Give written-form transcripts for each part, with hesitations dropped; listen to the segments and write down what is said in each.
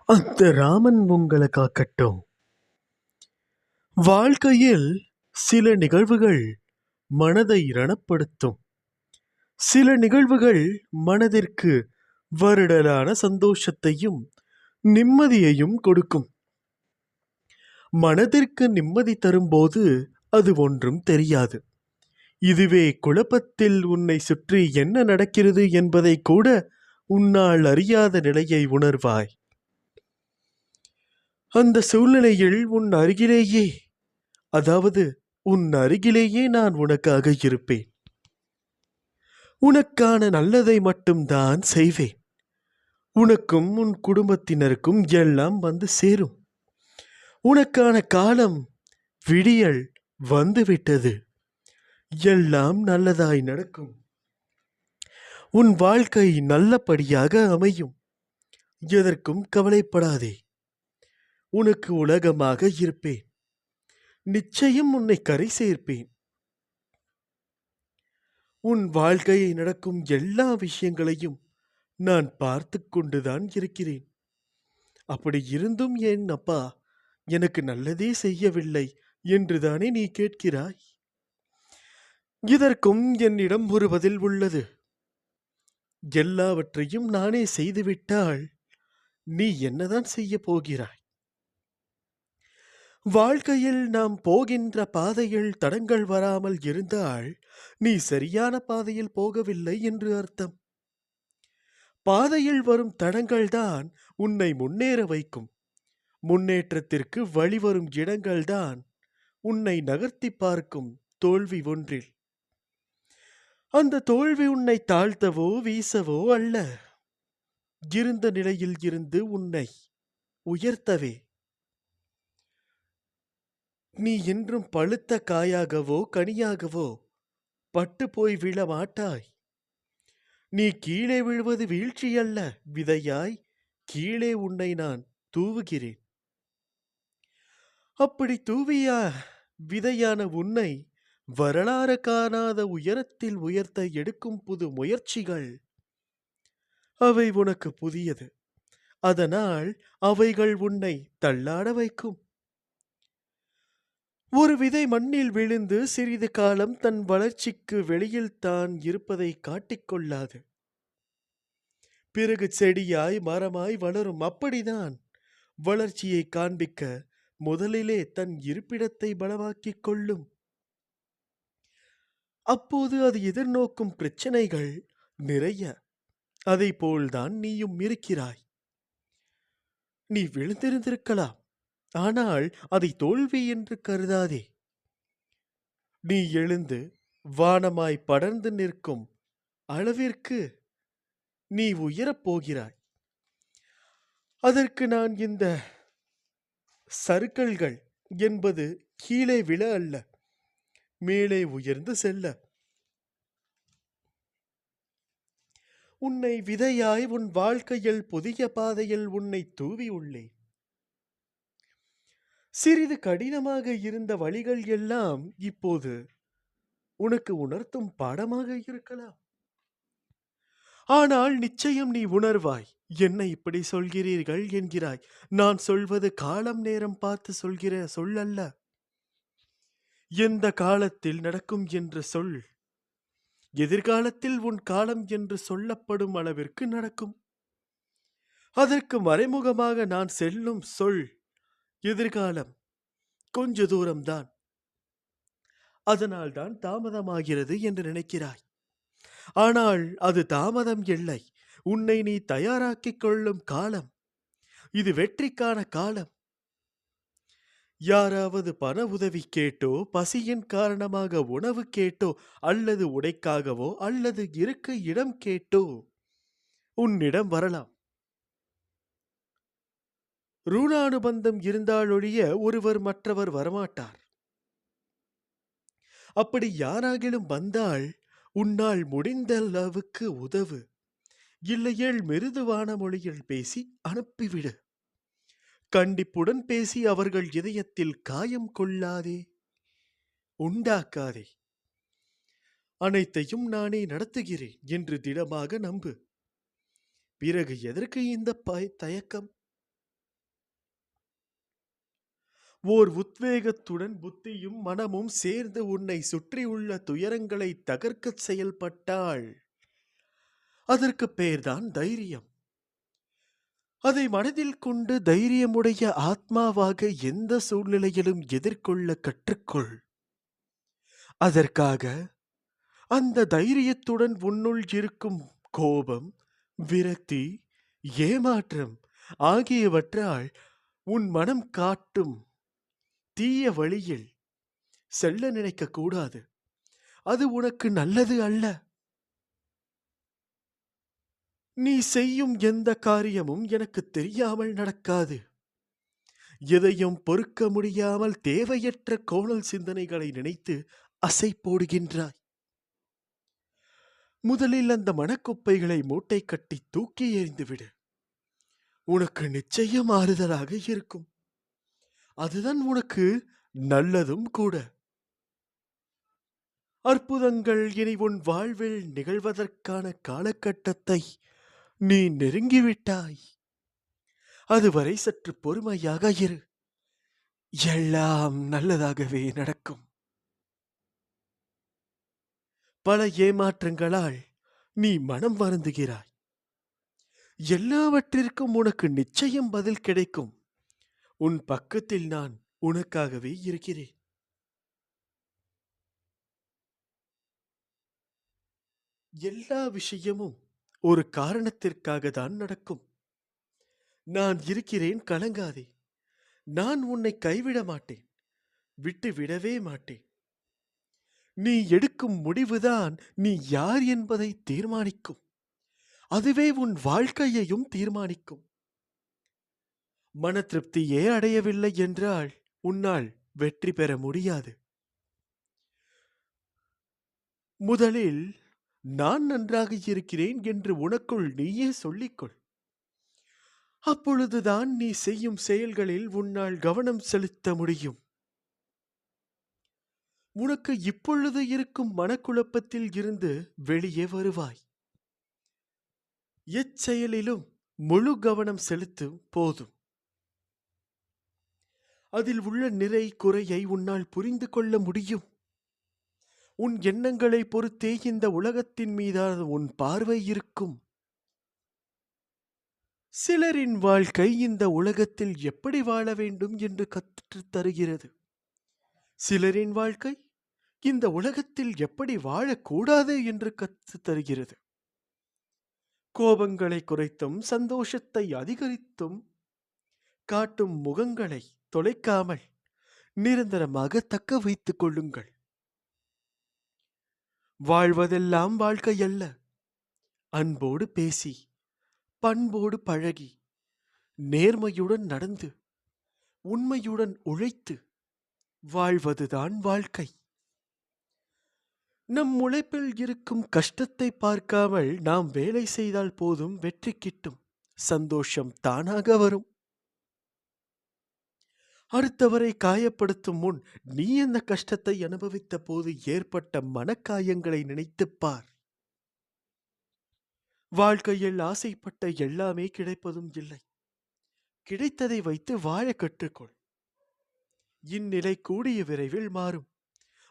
அந்த ராமன் உங்களை காக்கட்டும். வாழ்க்கையில் சில நிகழ்வுகள் மனதை ரணப்படுத்தும். சில நிகழ்வுகள் மனதிற்கு வருடலான சந்தோஷத்தையும் நிம்மதியையும் கொடுக்கும். மனதிற்கு நிம்மதி தரும்போது அது ஒன்றும் தெரியாது. இதுவே குழப்பத்தில் உன்னை சுற்றி என்ன நடக்கிறது என்பதை கூட உன்னால் அறியாத நிலையை உணர்வாய். அந்த சூழ்நிலையில் உன் அருகிலேயே நான் உனக்காக இருப்பேன். உனக்கான நல்லதை மட்டும்தான் செய்வேன். உனக்கும் உன் குடும்பத்தினருக்கும் எல்லாம் வந்து சேரும். உனக்கான காலம் விடியல் வந்துவிட்டது. எல்லாம் நல்லதாய் நடக்கும். உன் வாழ்க்கை நல்லபடியாக அமையும். எதற்கும் கவலைப்படாதே. உனக்கு உலகமாக இருப்பேன். நிச்சயம் உன்னை கரை சேர்ப்பேன். உன் வாழ்க்கையை நடக்கும் எல்லா விஷயங்களையும் நான் பார்த்து கொண்டுதான் இருக்கிறேன். அப்படி இருந்தும் என் அப்பா எனக்கு நல்லதே செய்யவில்லை என்றுதானே நீ கேட்கிறாய்? இதற்கும் என்னிடம் ஒரு பதில் உள்ளது. எல்லாவற்றையும் நானே செய்துவிட்டால் நீ என்னதான் செய்ய போகிறாய்? வாழ்க்கையில் நாம் போகின்ற பாதையில் தடங்கள் வராமல் இருந்தால் நீ சரியான பாதையில் போகவில்லை என்று அர்த்தம். பாதையில் வரும் தடங்கள்தான் உன்னை முன்னேற வைக்கும். முன்னேற்றத்திற்கு வழிவரும் இடங்கள்தான் உன்னை நகர்த்தி பார்க்கும் தோல்வி ஒன்றில். அந்த தோல்வி உன்னை தாழ்த்தவோ வீசவோ அல்ல, இருந்த நிலையில் இருந்து உன்னை உயர்த்தவே. நீ என்றும் பழுத்த காயாகவோ கனியாகவோ பட்டு போய் விழ மாட்டாய். நீ கீழே விழுவது வீழ்ச்சி அல்ல, விதையாய் கீழே உன்னை நான் தூவுகிறேன். அப்படி தூவிய விதையான உன்னை வரலாறு காணாத உயரத்தில் உயர்த்த எடுக்கும் புது முயற்சிகள் அவை உனக்கு புதியது. அதனால் அவைகள் உன்னை தள்ளாட வைக்கும். ஒரு விதை மண்ணில் விழுந்து சிறிது காலம் தன் வளர்ச்சிக்கு வெளியில் தான் இருப்பதை காட்டிக்கொள்ளாது. பிறகு செடியாய் மரமாய் வளரும். அப்படிதான் வளர்ச்சியை காண்பிக்க முதலிலே தன் இருப்பிடத்தை பலமாக்கிக் கொள்ளும். அப்போது அது எதிர்நோக்கும் பிரச்சனைகள் நிறைய. அதை போல்தான் நீயும் இருக்கிறாய். நீ விழுந்திருந்திருக்கலாம், ஆனால் அதை தோல்வி என்று கருதாதே. நீ எழுந்து வானமாய் படர்ந்து நிற்கும் அளவிற்கு நீ உயரப் போகிறாய். அதற்கு நான் இந்த சறுக்கல்கள் என்பது கீழே விழ அல்ல, மேலே உயர்ந்து செல்ல. உன்னை விதையாய் உன் வாழ்க்கையில் புதிய பாதையில் உன்னை தூவி உள்ளேன். சிறிது கடினமாக இருந்த வழிகள் எல்லாம் இப்போது உனக்கு உணர்த்தும் பாடமாக இருக்கலாம். ஆனால் நிச்சயம் நீ உணர்வாய். என்ன இப்படி சொல்கிறீர்கள் என்கிறாய். நான் சொல்வது காலம் நேரம் பார்த்து சொல்கிற சொல் அல்ல. எந்த காலத்தில் நடக்கும் என்று சொல். எதிர்காலத்தில் உன் காலம் என்று சொல்லப்படும் அளவிற்கு நடக்கும். அதற்கு மறைமுகமாக நான் செல்லும் சொல் எதிர்காலம். கொஞ்ச தூரம்தான். அதனால்தான் தாமதமாகிறது என்று நினைக்கிறாய். ஆனால் அது தாமதம் இல்லை, உன்னை நீ தயாராக்கிக் கொள்ளும் காலம். இது வெற்றிக்கான காலம். யாராவது பண உதவி கேட்டோ, பசியின் காரணமாக உணவு கேட்டோ, அல்லது உடைக்காகவோ அல்லது இருக்க இடம் கேட்டோ உன்னிடம் வரலாம். ருணானுபந்தம் இருந்தாலொழிய ஒருவர் மற்றவர் வரமாட்டார். அப்படி யாராகிலும் வந்தால் உன்னால் முடிந்த அளவுக்கு உதவு. இல்லையேல் மிருதுவான மொழியில் பேசி அனுப்பிவிடு. கண்டிப்புடன் பேசி அவர்கள் இதயத்தில் காயம் கொள்ளாதே, உண்டாக்காதே. அனைத்தையும் நானே நடத்துகிறேன் என்று திடமாக நம்பு. பிறகு எதற்கு இந்த தயக்கம்? ஓர் உத்வேகத்துடன் புத்தியும் மனமும் சேர்ந்து உன்னை சுற்றியுள்ள துயரங்களை தகர்க்கச் செயல்பட்டால் அதற்கு பெயர்தான் தைரியம். அதை மனதில் கொண்டு தைரியமுடைய ஆத்மாவாக எந்த சூழ்நிலையிலும் எதிர்கொள்ள கற்றுக்கொள். அதற்காக அந்த தைரியத்துடன் உன்னுள் இருக்கும் கோபம், விரக்தி, ஏமாற்றம் ஆகியவற்றால் உன் மனம் காட்டும் தீய வழியில் செல்ல நினைக்க கூடாது. அது உனக்கு நல்லது அல்ல. நீ செய்யும் எந்த காரியமும் எனக்கு தெரியாமல் நடக்காது. எதையும் பொறுக்க முடியாமல் தேவையற்ற கோணல் சிந்தனைகளை நினைத்து அசை போடுகின்றாய். முதலில் அந்த மனக்குப்பைகளை மூட்டை கட்டி தூக்கி எறிந்துவிடு. உனக்கு நிச்சயம் ஆறுதலாக இருக்கும். அதுதான் உனக்கு நல்லதும் கூட. அற்புதங்கள் இனி உன் வாழ்வில் நிகழ்வதற்கான காலகட்டத்தை நீ நெருங்கிவிட்டாய். அதுவரை சற்று பொறுமையாக இரு. எல்லாம் நல்லதாகவே நடக்கும். பல ஏமாற்றங்களால் நீ மனம் வருந்துகிறாய். எல்லாவற்றிற்கும் உனக்கு நிச்சயம் பதில் கிடைக்கும். உன் பக்கத்தில் நான் உனக்காகவே இருக்கிறேன். எல்லா விஷயமும் ஒரு காரணத்திற்காக தான் நடக்கும். நான் இருக்கிறேன், கலங்காதே. நான் உன்னை கைவிட மாட்டேன், விட்டு விடவே மாட்டேன். நீ எடுக்கும் முடிவுதான் நீ யார் என்பதை தீர்மானிக்கும். அதுவே உன் வாழ்க்கையையும் தீர்மானிக்கும். மன திருப்தியே அடையவில்லை என்றால் உன்னால் வெற்றி பெற முடியாது. முதலில் நான் நன்றாக இருக்கிறேன் என்று உனக்குள் நீயே சொல்லிக்கொள். அப்பொழுதுதான் நீ செய்யும் செயல்களில் உன்னால் கவனம் செலுத்த முடியும். உனக்கு இப்பொழுது இருக்கும் மனக்குழப்பத்தில் இருந்து வெளியே வருவாய். எச்செயலிலும் முழு கவனம் செலுத்தும் போதும். அதில் உள்ள நிறை குறையை உன்னால் புரிந்து கொள்ள முடியும். உன் எண்ணங்களை பொறுத்தே இந்த உலகத்தின் மீதான உன் பார்வை இருக்கும். சிலரின் வாழ்க்கை இந்த உலகத்தில் எப்படி வாழ வேண்டும் என்று கற்றுத் தருகிறது. சிலரின் வாழ்க்கை இந்த உலகத்தில் எப்படி வாழக்கூடாது என்று கற்றுத் தருகிறது. கோபங்களை குறைத்தும் சந்தோஷத்தை அதிகரித்தும் காட்டும் முகங்களை தொலைக்காமல் நிரந்தரமாக தக்க வைத்துக் கொள்ளுங்கள். வாழ்வதெல்லாம் வாழ்க்கை அல்ல. அன்போடு பேசி, பண்போடு பழகி, நேர்மையுடன் நடந்து, உண்மையுடன் உழைத்து வாழ்வதுதான் வாழ்க்கை. நம் உழைப்பில் இருக்கும் கஷ்டத்தை பார்க்காமல் நாம் வேலை செய்தால் போதும், வெற்றி கிட்டும். சந்தோஷம் தானாக வரும். அடுத்தவரை காயப்படுத்தும் முன் நீ அந்த கஷ்டத்தை அனுபவித்த போது ஏற்பட்ட மனக்காயங்களை நினைத்துப் பார். வாழ்க்கையில் ஆசைப்பட்ட எல்லாமே கிடைப்பதும் இல்லை. கிடைத்ததை வைத்து வாழ கற்றுக்கொள். இந்நிலை கூடிய விரைவில் மாறும்.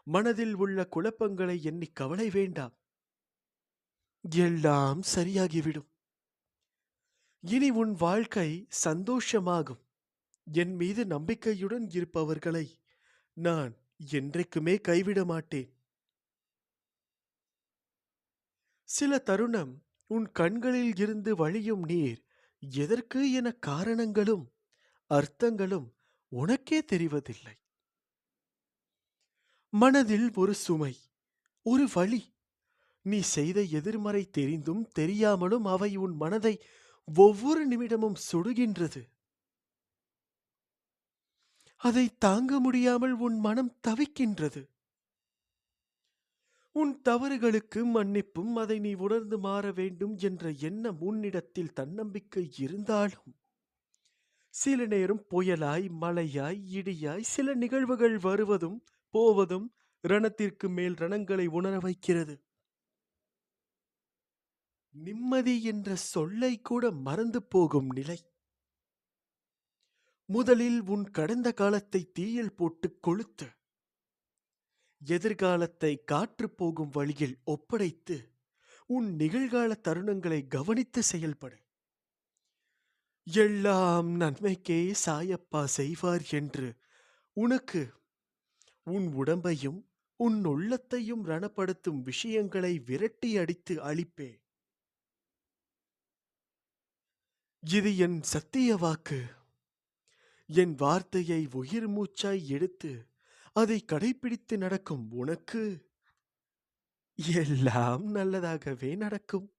மனதில் உள்ள குழப்பங்களை எண்ணி கவலை வேண்டாம். எல்லாம் சரியாகிவிடும். இனி உன் வாழ்க்கை சந்தோஷமாகும். என் மீது நம்பிக்கையுடன் இருப்பவர்களை நான் என்றைக்குமே கைவிட மாட்டேன். சில தருணம் உன் கண்களில் இருந்து வழியும் நீர் எதற்கு என காரணங்களும் அர்த்தங்களும் உனக்கே தெரிவதில்லை. மனதில் ஒரு சுமை, ஒரு வலி. நீ செய்த எதிர்மறை தெரிந்தும் தெரியாமலும் அவை உன் மனதை ஒவ்வொரு நிமிடமும் சுடுகின்றது. அதை தாங்க முடியாமல் உன் மனம் தவிக்கின்றது. உன் தவறுகளுக்கு மன்னிப்பும் அதை நீ உணர்ந்து மாற வேண்டும் என்ற எண்ணம் உன்னிடத்தில் தன்னம்பிக்கை இருந்தாலும் சில நேரம் புயலாய், மழையாய், இடியாய் சில நிகழ்வுகள் வருவதும் போவதும் ரணத்திற்கு மேல் ரணங்களை உணர வைக்கிறது. நிம்மதி என்ற சொல்லை கூட மறந்து போகும் நிலை. முதலில் உன் கடந்த காலத்தை தீயில் போட்டுக் கொளுத்து. எதிர்காலத்தை காற்று போகும் வழியில் ஒப்படைத்து உன் நிகழ்கால தருணங்களை கவனித்து செயல்படு. எல்லாம் நன்மைக்கே சாயப்பா செய்வார் என்று உனக்கு உன் உடம்பையும் உன் உள்ளத்தையும் ரணப்படுத்தும் விஷயங்களை விரட்டி அடித்து அழிப்பேன். இது என் சத்திய வாக்கு. என் வார்த்தையை உயிர் மூச்சாய் எடுத்து அதை கடைபிடித்து நடக்கும் உனக்கு எல்லாம் நல்லதாகவே நடக்கும்.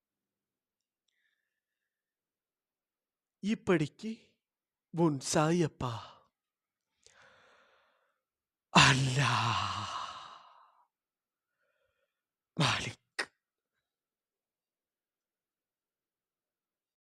இப்படிக்கு உன் சாயப்பா. அல்லாஹ் மாலிக்.